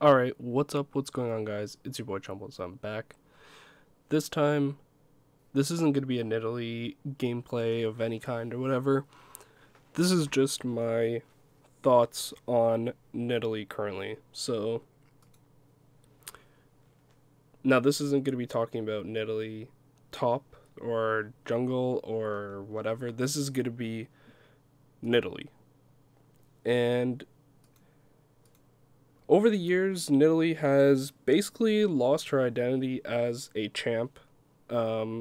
Alright, what's up? What's going on, guys? It's your boy Chumbles. I'm back. This time, this isn't going to be a Nidalee gameplay of any kind or whatever. This is just my thoughts on Nidalee currently. So, now this isn't going to be talking about Nidalee top or jungle or whatever. This is going to be Nidalee. And over the years, Nidalee has basically lost her identity as a champ.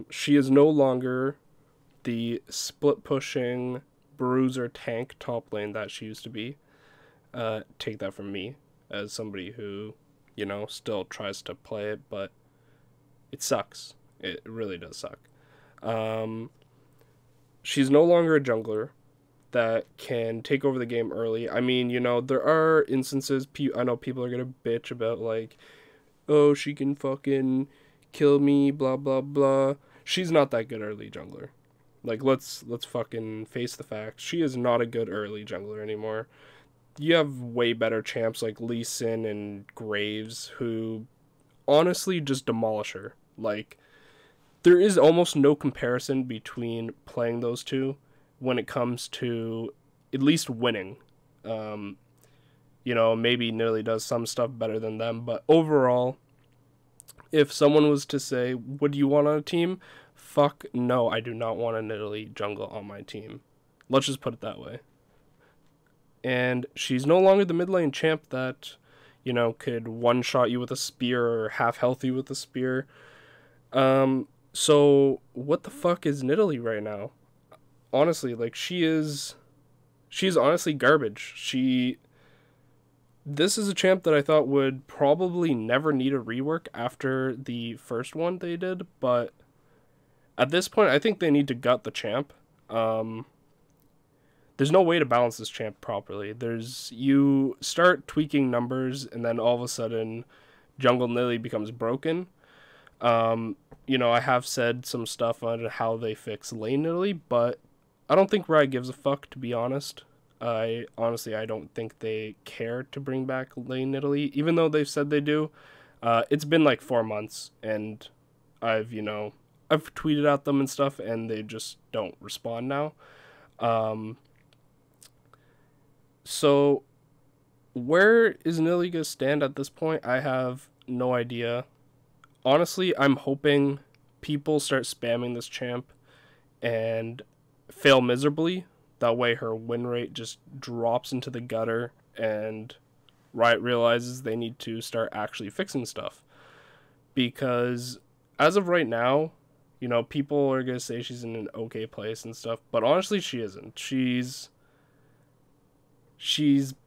She is no longer the split-pushing bruiser tank top lane that she used to be. Take that from me, as somebody who, still tries to play it, but it sucks. It really does suck. She's no longer a jungler that can take over the game early. I mean, there are instances, I know people are gonna bitch about, like, oh, she can fucking kill me, blah, blah, blah. She's not that good early jungler. Like, let's fucking face the facts. She is not a good early jungler anymore. You have way better champs like Lee Sin and Graves who honestly just demolish her. Like, there is almost no comparison between playing those two when it comes to at least winning. Maybe Nidalee does some stuff better than them, but overall, if someone was to say, what do you want on a team? Fuck no, I do not want a Nidalee jungle on my team. Let's just put it that way. And she's no longer the mid lane champ that, could one-shot you with a spear or half healthy with a spear. So what the fuck is Nidalee right now? Honestly, like, she's honestly garbage. This is a champ that I thought would probably never need a rework after the first one they did, but at this point, I think they need to gut the champ. There's no way to balance this champ properly. You start tweaking numbers, and then all of a sudden, Jungle Nidalee becomes broken. I have said some stuff on how they fix lane Nidalee, but I don't think Riot gives a fuck, to be honest. I don't think they care to bring back lane Nidalee, even though they've said they do. It's been like 4 months, and I've tweeted at them and stuff, and they just don't respond now. So where is Nidalee gonna stand at this point? I have no idea. Honestly, I'm hoping people start spamming this champ and fail miserably. That way her win rate just drops into the gutter and Riot realizes they need to start actually fixing stuff. Because as of right now, people are going to say she's in an okay place and stuff, but honestly she isn't. She's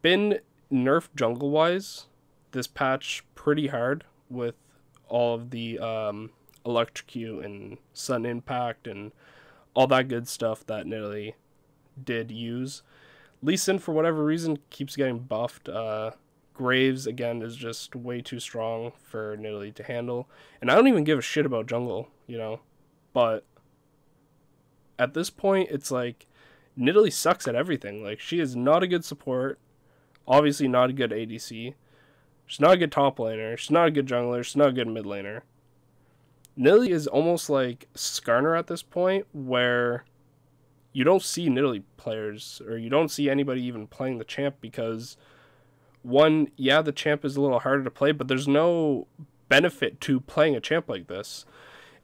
been nerfed jungle-wise this patch pretty hard with all of the electrocute and sun impact and all that good stuff that Nidalee did use. Lee Sin, for whatever reason, keeps getting buffed. Graves, again, is just way too strong for Nidalee to handle. And I don't even give a shit about jungle, But at this point, it's like, Nidalee sucks at everything. Like, she is not a good support. Obviously not a good ADC. She's not a good top laner. She's not a good jungler. She's not a good mid laner. Nidalee is almost like Skarner at this point, where you don't see Nidalee players, or you don't see anybody even playing the champ, because one, yeah, the champ is a little harder to play, but there's no benefit to playing a champ like this.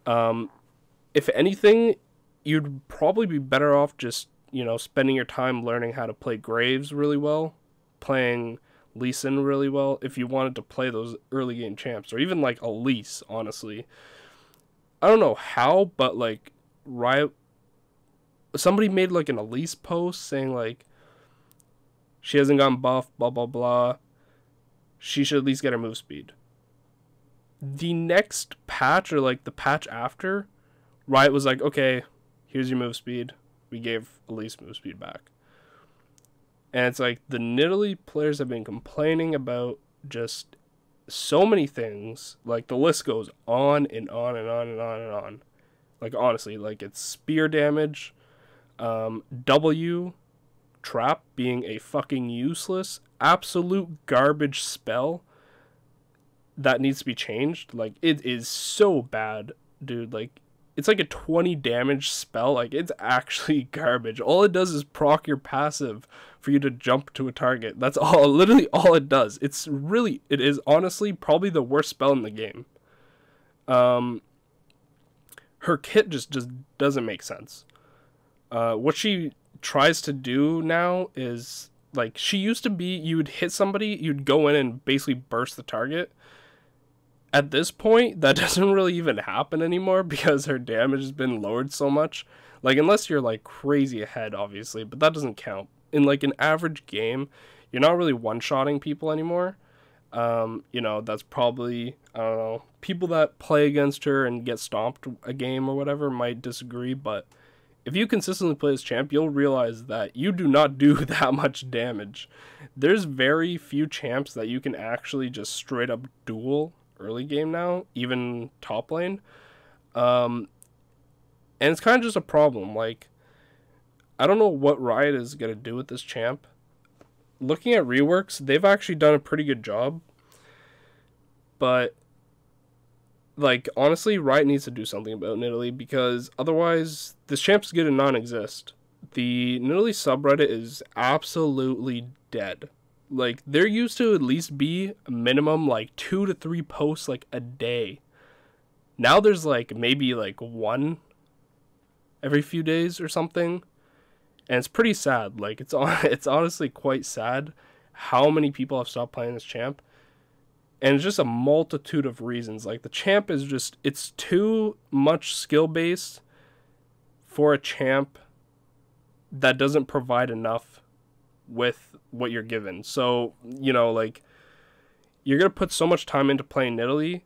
If anything, you'd probably be better off just, spending your time learning how to play Graves really well, playing Lee Sin really well, if you wanted to play those early game champs, or even like Elise, honestly. I don't know how, but like Riot, somebody made like an Elise post saying like she hasn't gotten buffed, blah blah blah. She should at least get her move speed. The next patch, or like the patch after, Riot was like, okay, here's your move speed. We gave Elise move speed back. And it's like the Nidalee players have been complaining about just so many things. Like, the list goes on and on and on and on and on. Like, honestly, like, it's spear damage, W trap being a fucking useless, absolute garbage spell that needs to be changed. Like, it is so bad, dude. Like, it's like a 20 damage spell. Like, it's actually garbage. All it does is proc your passive for you to jump to a target. That's all, literally all it does. It is honestly probably the worst spell in the game. Her kit just doesn't make sense. What she tries to do now is, like, she used to be, you would hit somebody, you'd go in and basically burst the target. At this point, that doesn't really even happen anymore because her damage has been lowered so much. Like, unless you're, like, crazy ahead, obviously, but that doesn't count. In, like, an average game, you're not really one-shotting people anymore. You know, that's probably, I don't know, people that play against her and get stomped a game or whatever might disagree, but if you consistently play this champ, you'll realize that you do not do that much damage. There's very few champs that you can actually just straight up duel early game now, even top lane. And it's kind of just a problem. Like, I don't know what Riot is going to do with this champ. Looking at reworks, they've actually done a pretty good job. But, like, honestly, Riot needs to do something about Nidalee, because otherwise, this champ's going to non-exist. The Nidalee subreddit is absolutely dead. Like, there used to at least be a minimum, like, 2 to 3 posts, like, a day. Now there's, like, maybe, like, 1 every few days or something. And it's pretty sad. Like, it's honestly quite sad how many people have stopped playing this champ. And it's just a multitude of reasons. Like, the champ is just, it's too much skill-based for a champ that doesn't provide enough with what you're given. So, you know, like, you're going to put so much time into playing Nidalee,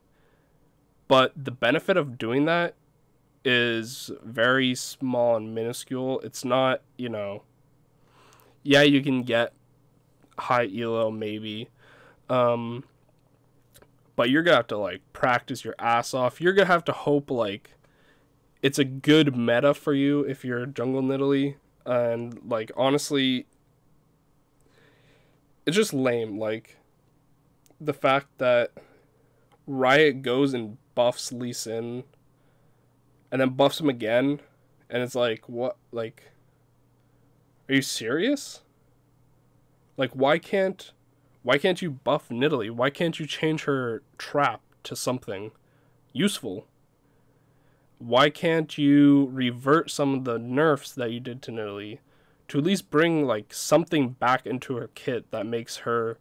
but the benefit of doing that is very small and minuscule. It's not, you know, yeah, you can get high elo maybe, but you're gonna have to, like, practice your ass off. You're gonna have to hope, like, it's a good meta for you if you're jungle Nidalee. And, like, honestly, it's just lame. Like, the fact that Riot goes and buffs Lee Sin and then buffs him again, and it's like, what? Like, are you serious? Like, why can't you buff Nidalee? Why can't you change her trap to something useful? Why can't you revert some of the nerfs that you did to Nidalee to at least bring, like, something back into her kit that makes her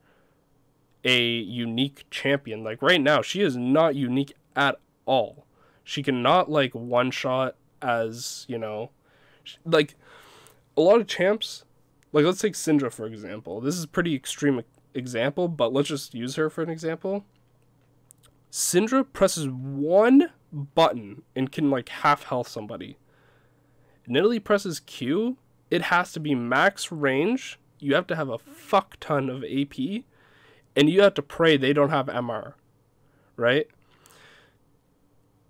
a unique champion? Like, right now, she is not unique at all. She cannot, like, one-shot as, you know, like, a lot of champs, like, let's take Syndra, for example. This is a pretty extreme example, but let's just use her for an example. Syndra presses one button and can, like, half health somebody. Nidalee presses Q, it has to be max range, you have to have a fuck ton of AP, and you have to pray they don't have MR, right?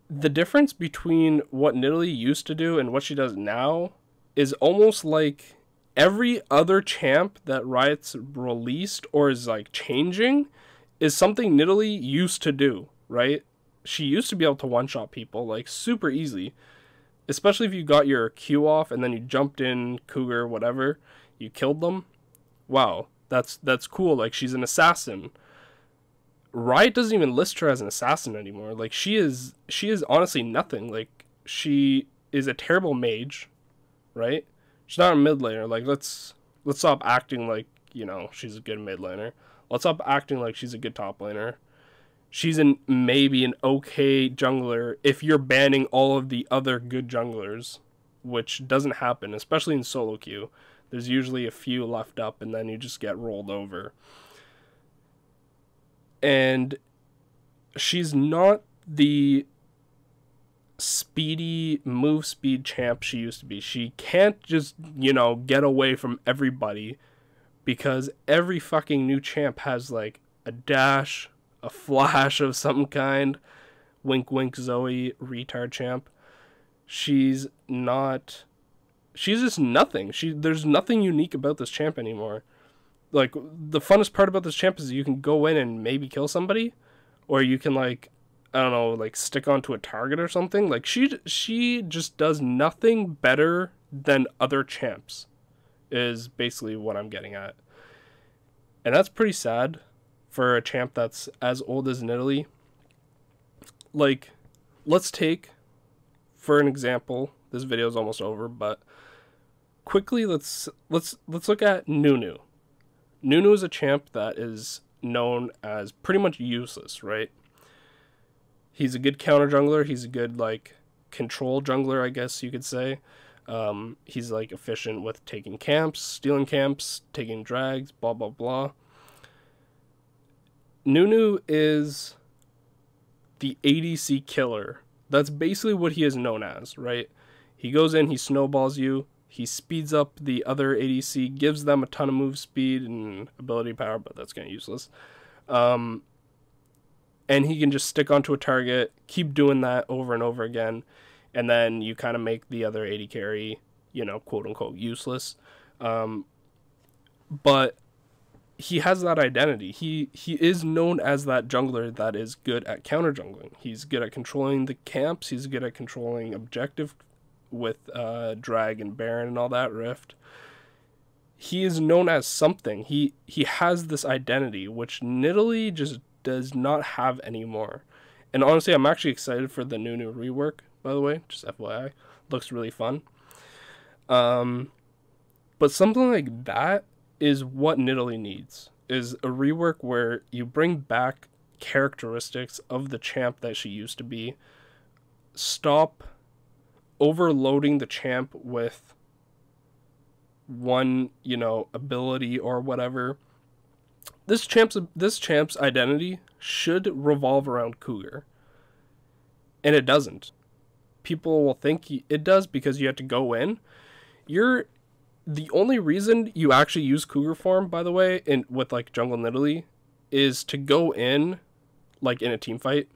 The difference between what Nidalee used to do and what she does now is almost like every other champ that Riot's released or is, like, changing is something Nidalee used to do, right? She used to be able to one-shot people, like, super easy. Especially if you got your Q off and then you jumped in, Cougar, whatever, you killed them. Wow, that's cool. Like, she's an assassin. Riot doesn't even list her as an assassin anymore. Like, she is honestly nothing. Like, she is a terrible mage, right? She's not a mid laner. Like, let's stop acting like, you know, she's a good mid laner. Let's stop acting like she's a good top laner. She's maybe an okay jungler if you're banning all of the other good junglers, which doesn't happen, especially in solo queue. There's usually a few left up and then you just get rolled over. And she's not the speedy move speed champ she used to be. She can't just, you know, get away from everybody because every fucking new champ has, like, a dash, a flash of some kind. Wink wink Zoe, retard champ. She's just nothing. There's nothing unique about this champ anymore. Like, the funnest part about this champ is you can go in and maybe kill somebody. or you can like, I don't know, like stick onto a target or something. Like she just does nothing better than other champs, is basically what I'm getting at. And that's pretty sad for a champ that's as old as Nidalee. Like, let's take, for an example, this video is almost over, but quickly let's look at Nunu. Nunu is a champ that is known as pretty much useless, right? He's a good counter jungler. He's a good like control jungler, I guess you could say. He's like efficient with taking camps, stealing camps, taking drags, blah blah blah. Nunu is the ADC killer. That's basically what he is known as, right? He goes in, he snowballs you, he speeds up the other ADC, gives them a ton of move speed and ability power, but that's kind of useless. And he can just stick onto a target, keep doing that over and over again, and then you kind of make the other AD carry, you know, quote unquote useless. But he has that identity. He is known as that jungler that is good at counter jungling. He's good at controlling the camps. He's good at controlling objective with drag and baron and all that, rift. He is known as something. He has this identity which Nidalee just does not have anymore. And honestly, I'm actually excited for the Nunu rework, by the way, just FYI. Looks really fun. But something like that is what Nidalee needs, is a rework where you bring back characteristics of the champ that she used to be. Stop overloading the champ with one, you know, ability or whatever. This champ's identity should revolve around Cougar. And it doesn't. People will think it does because you have to go in. The only reason you actually use Cougar form, by the way, with like Jungle Nidalee, is to go in, like in a team fight,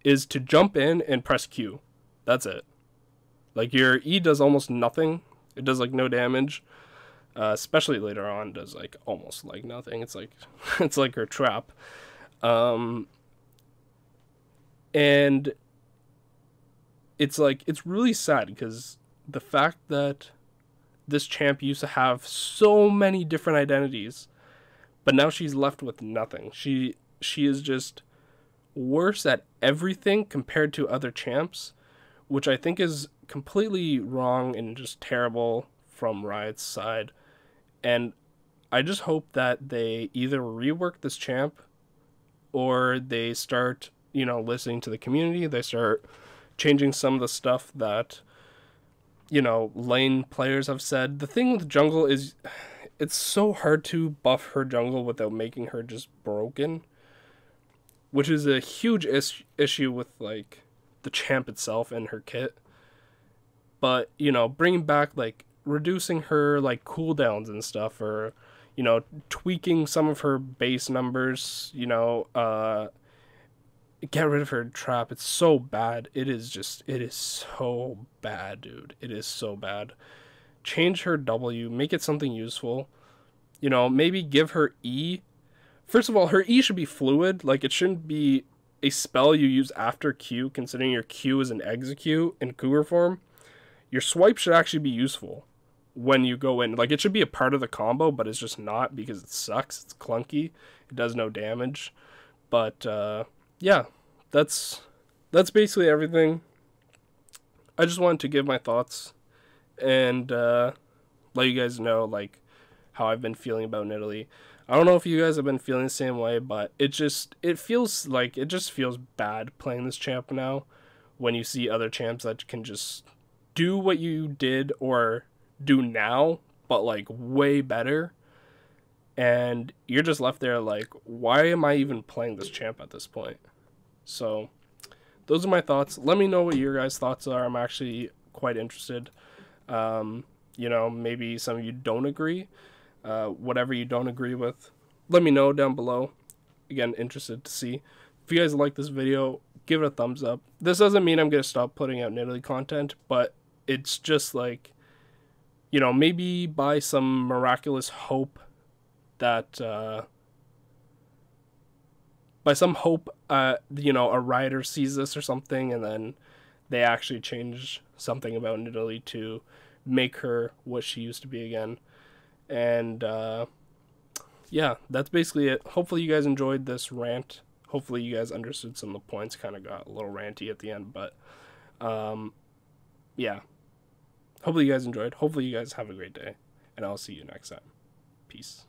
is to jump in and press Q. That's it. Like your E does almost nothing. It does like no damage. Especially later on, does like almost like nothing. It's like it's like her trap. And it's like, it's really sad because the fact that this champ used to have so many different identities, but now she's left with nothing. She is just worse at everything compared to other champs, which I think is completely wrong and just terrible from Riot's side. And I just hope that they either rework this champ or they start, you know, listening to the community. They start changing some of the stuff that, you know, lane players have said. The thing with jungle is it's so hard to buff her jungle without making her just broken, which is a huge issue with like the champ itself and her kit. But, you know, bringing back like reducing her like cooldowns and stuff, or, you know, tweaking some of her base numbers, you know, get rid of her trap. It's so bad. It is so bad, dude. It is so bad. Change her W, make it something useful. You know, maybe give her E. First of all, her E should be fluid. Like, it shouldn't be a spell you use after Q, considering your Q is an execute in Cougar form. Your swipe should actually be useful when you go in. Like, it should be a part of the combo, but it's just not because it sucks. It's clunky. It does no damage. But, yeah, that's basically everything. I just wanted to give my thoughts and let you guys know, like, how I've been feeling about Nidalee. I don't know if you guys have been feeling the same way, but it just feels bad playing this champ now when you see other champs that can just do what you did or do now, but like way better. And you're just left there like, why am I even playing this champ at this point? So those are my thoughts. Let me know what your guys' thoughts are. I'm actually quite interested. You know, maybe some of you don't agree. Whatever you don't agree with, let me know down below. Again, interested to see. If you guys like this video, give it a thumbs up. This doesn't mean I'm going to stop putting out Nidalee content, but it's just like, you know, maybe by some miraculous hope that by some hope, you know, a writer sees this or something, and then they actually change something about Nidalee to make her what she used to be again. And yeah, that's basically it. Hopefully you guys enjoyed this rant. Hopefully you guys understood some of the points. Kind of got a little ranty at the end, but yeah. Hopefully you guys enjoyed. Hopefully you guys have a great day, and I'll see you next time. Peace.